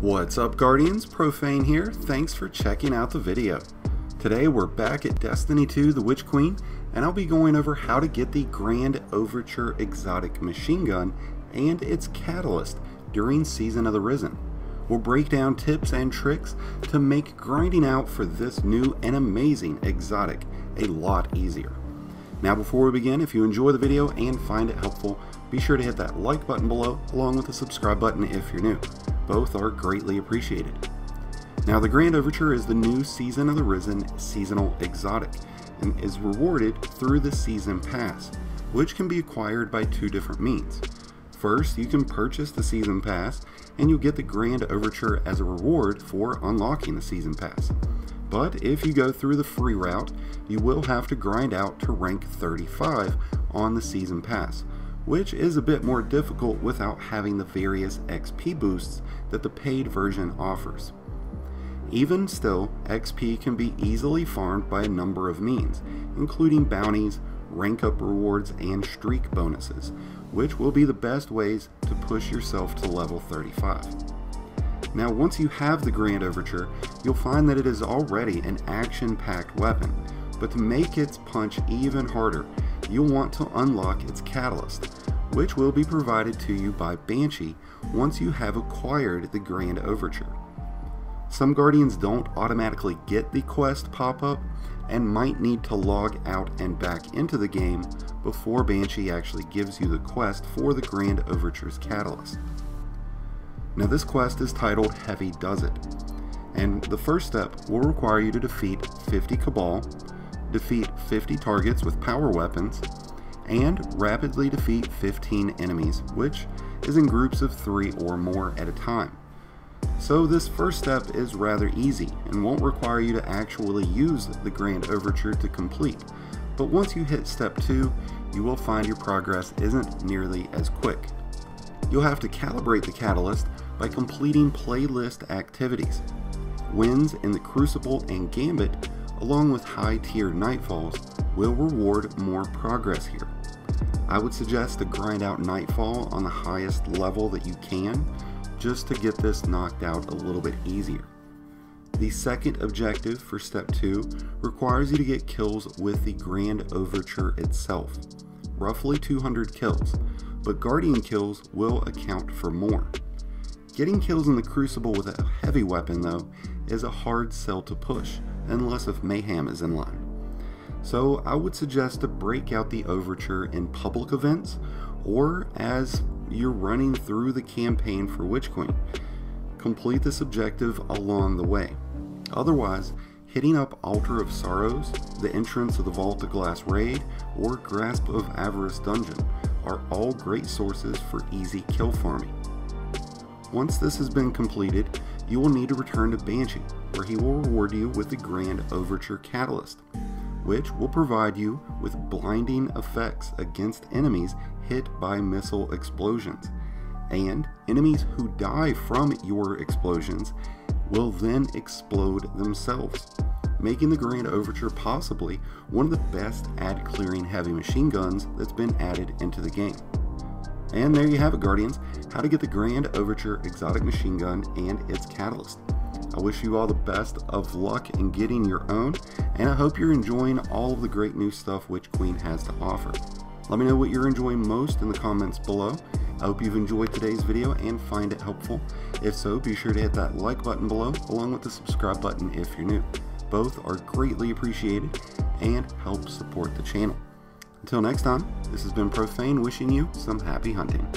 What's up, Guardians? Profane here. Thanks for checking out the video. Today we're back at Destiny 2 the Witch Queen, and I'll be going over how to get the Grand Overture exotic machine gun and its catalyst during Season of the Risen. We'll break down tips and tricks to make grinding out for this new and amazing exotic a lot easier. Now before we begin, if you enjoy the video and find it helpful, be sure to hit that like button below along with the subscribe button if you're new. Both are greatly appreciated. Now the Grand Overture is the new Season of the Risen seasonal exotic and is rewarded through the Season Pass, which can be acquired by two different means. First, you can purchase the Season Pass and you'll get the Grand Overture as a reward for unlocking the Season Pass. But if you go through the free route, you will have to grind out to rank 35 on the Season Pass, which is a bit more difficult without having the various XP boosts that the paid version offers. Even still, XP can be easily farmed by a number of means, including bounties, rank up rewards, and streak bonuses, which will be the best ways to push yourself to level 35. Now once you have the Grand Overture, you'll find that it is already an action-packed weapon, but to make its punch even harder, you'll want to unlock its catalyst, which will be provided to you by Banshee once you have acquired the Grand Overture. Some Guardians don't automatically get the quest pop-up and might need to log out and back into the game before Banshee actually gives you the quest for the Grand Overture's catalyst. Now this quest is titled Heavy Does It, and the first step will require you to defeat 50 Cabal, defeat 50 targets with power weapons, and rapidly defeat 15 enemies, which is in groups of 3 or more at a time. So this first step is rather easy and won't require you to actually use the Grand Overture to complete, but once you hit step 2, you will find your progress isn't nearly as quick. You'll have to calibrate the catalyst by completing playlist activities. Wins in the Crucible and Gambit, along with high-tier Nightfalls, will reward more progress here. I would suggest to grind out Nightfall on the highest level that you can, just to get this knocked out a little bit easier. The second objective for step 2 requires you to get kills with the Grand Overture itself, roughly 200 kills, but Guardian kills will account for more. Getting kills in the Crucible with a heavy weapon though is a hard sell to push, unless if Mayhem is in line. So I would suggest to break out the Overture in public events or as you're running through the campaign for Witch Queen. Complete this objective along the way. Otherwise, hitting up Altar of Sorrows, the entrance of the Vault of Glass raid, or Grasp of Avarice dungeon are all great sources for easy kill farming. Once this has been completed, you will need to return to Banshee, where he will reward you with the Grand Overture Catalyst, which will provide you with blinding effects against enemies hit by missile explosions, and enemies who die from your explosions will then explode themselves, making the Grand Overture possibly one of the best ad clearing heavy machine guns that's been added into the game. And there you have it, Guardians, how to get the Grand Overture exotic machine gun and its catalyst. I wish you all the best of luck in getting your own, and I hope you're enjoying all of the great new stuff Witch Queen has to offer. Let me know what you're enjoying most in the comments below. I hope you've enjoyed today's video and find it helpful. If so, be sure to hit that like button below along with the subscribe button if you're new. Both are greatly appreciated and help support the channel. Until next time, this has been Profane wishing you some happy hunting.